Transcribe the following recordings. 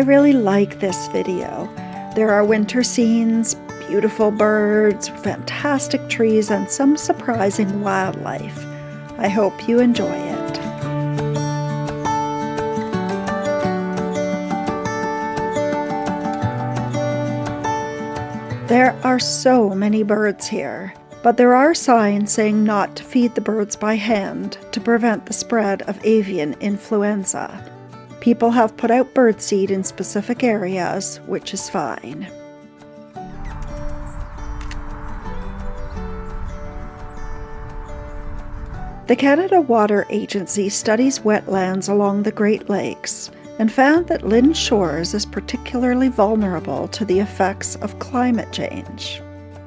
really like this video. There are winter scenes, beautiful birds, fantastic trees, and some surprising wildlife. I hope you enjoy it. There are so many birds here, but there are signs saying not to feed the birds by hand to prevent the spread of avian influenza. People have put out birdseed in specific areas, which is fine. The Canada Water Agency studies wetlands along the Great Lakes and found that Lynde Shores is particularly vulnerable to the effects of climate change.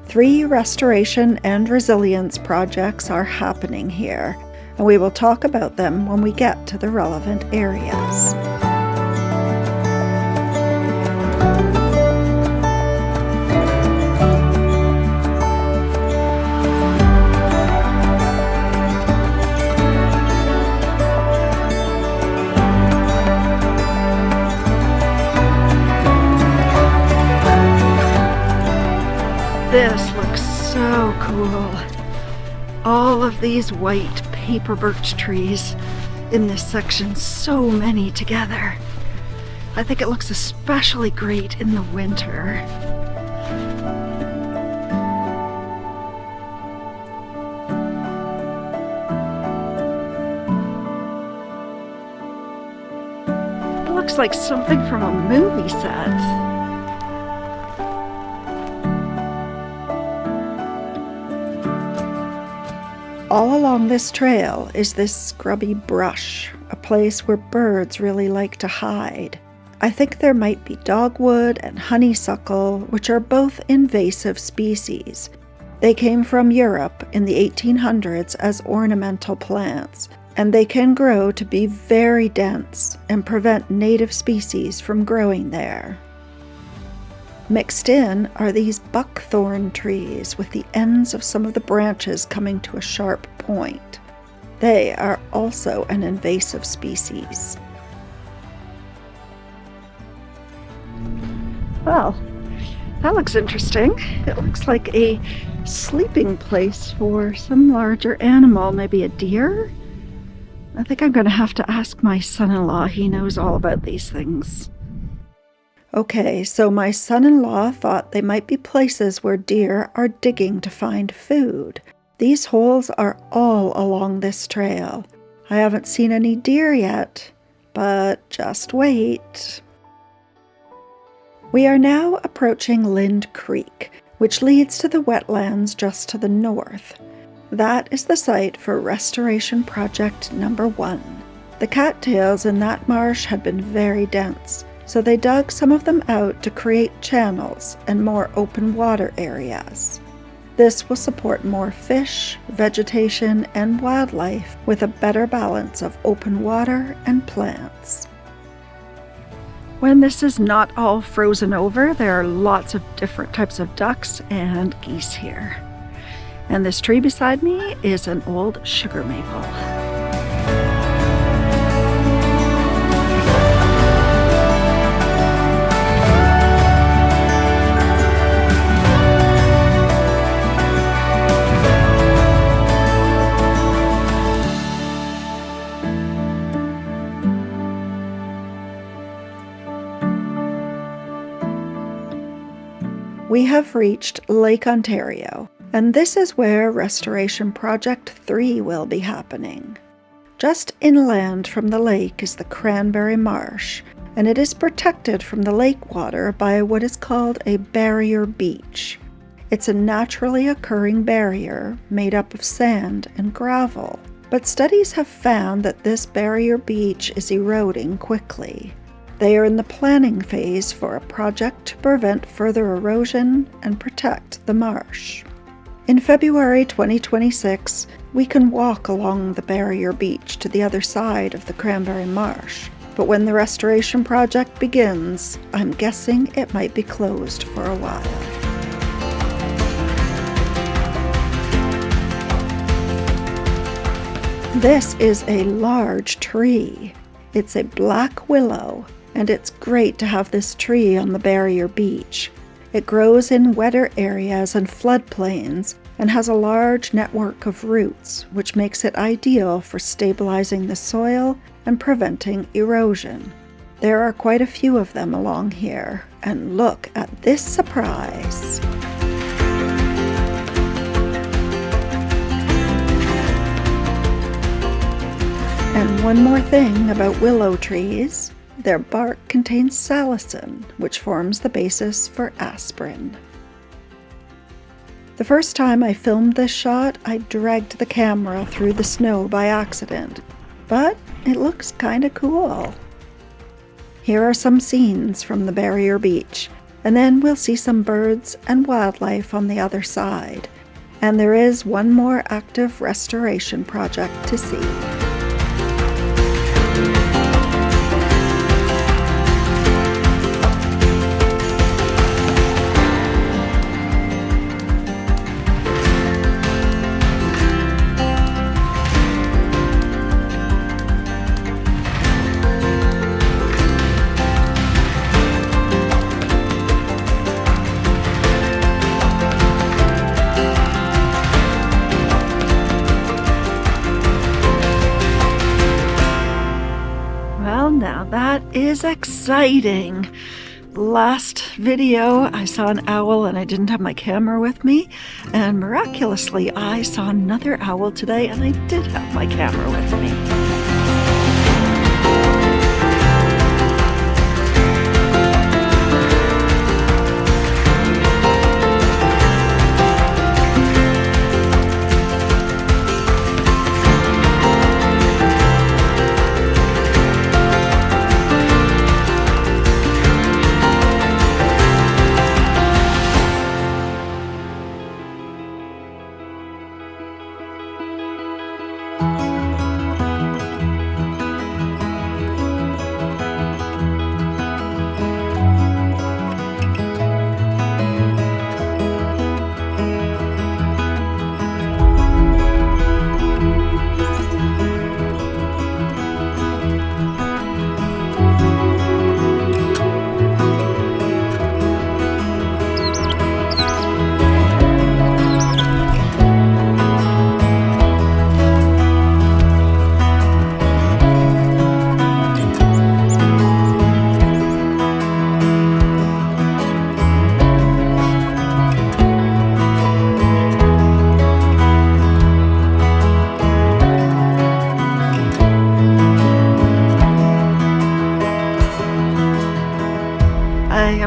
3 restoration and resilience projects are happening here, and we will talk about them when we get to the relevant areas. This looks so cool. All of these white paper birch trees in this section, so many together. I think it looks especially great in the winter. It looks like something from a movie set. All along this trail is this scrubby brush, a place where birds really like to hide. I think there might be dogwood and honeysuckle, which are both invasive species. They came from Europe in the 1800s as ornamental plants, and they can grow to be very dense and prevent native species from growing there. Mixed in are these buckthorn trees with the ends of some of the branches coming to a sharp point. They are also an invasive species. Well, that looks interesting. It looks like a sleeping place for some larger animal, maybe a deer? I think I'm going to have to ask my son-in-law. He knows all about these things. Okay, so my son-in-law thought they might be places where deer are digging to find food. These holes are all along this trail. I haven't seen any deer yet, but just wait. We are now approaching Lynde Creek, which leads to the wetlands just to the north. That is the site for Restoration Project number 1. The cattails in that marsh had been very dense, so they dug some of them out to create channels and more open water areas. This will support more fish, vegetation, and wildlife with a better balance of open water and plants. When this is not all frozen over, there are lots of different types of ducks and geese here. And this tree beside me is an old sugar maple. We have reached Lake Ontario, and this is where Restoration Project 3 will be happening. Just inland from the lake is the Cranberry Marsh, and it is protected from the lake water by what is called a barrier beach. It's a naturally occurring barrier made up of sand and gravel, but studies have found that this barrier beach is eroding quickly. They are in the planning phase for a project to prevent further erosion and protect the marsh. In February 2026, we can walk along the barrier beach to the other side of the Cranberry Marsh, but when the restoration project begins, I'm guessing it might be closed for a while. This is a large tree. It's a black willow, and it's great to have this tree on the barrier beach. It grows in wetter areas and floodplains and has a large network of roots, which makes it ideal for stabilizing the soil and preventing erosion. There are quite a few of them along here, and look at this surprise! And one more thing about willow trees, their bark contains salicin, which forms the basis for aspirin. The first time I filmed this shot, I dragged the camera through the snow by accident, but it looks kinda cool. Here are some scenes from the barrier beach, and then we'll see some birds and wildlife on the other side. And there is one more active restoration project to see. Now that is exciting. Last video I saw an owl and I didn't have my camera with me, and miraculously I saw another owl today and I did have my camera with me.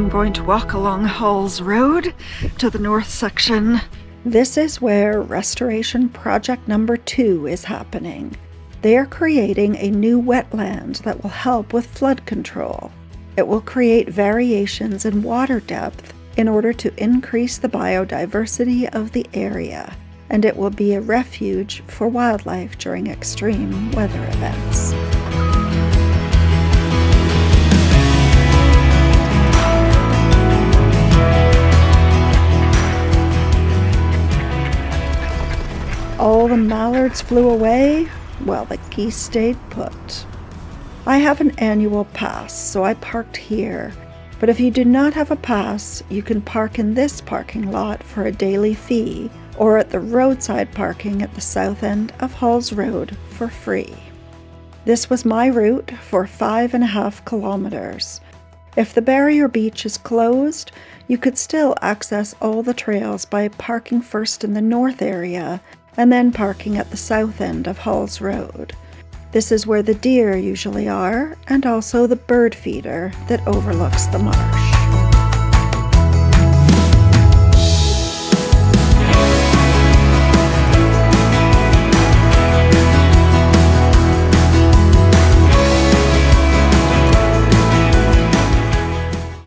I'm going to walk along Halls Road to the north section. This is where restoration project number 2 is happening. They are creating a new wetland that will help with flood control. It will create variations in water depth in order to increase the biodiversity of the area, and it will be a refuge for wildlife during extreme weather events. All the mallards flew away, while the geese stayed put. I have an annual pass, so I parked here. But if you do not have a pass, you can park in this parking lot for a daily fee, or at the roadside parking at the south end of Halls Road for free. This was my route for 5.5 kilometers. If the barrier beach is closed, you could still access all the trails by parking first in the north area and then parking at the south end of Halls Road. This is where the deer usually are, and also the bird feeder that overlooks the marsh.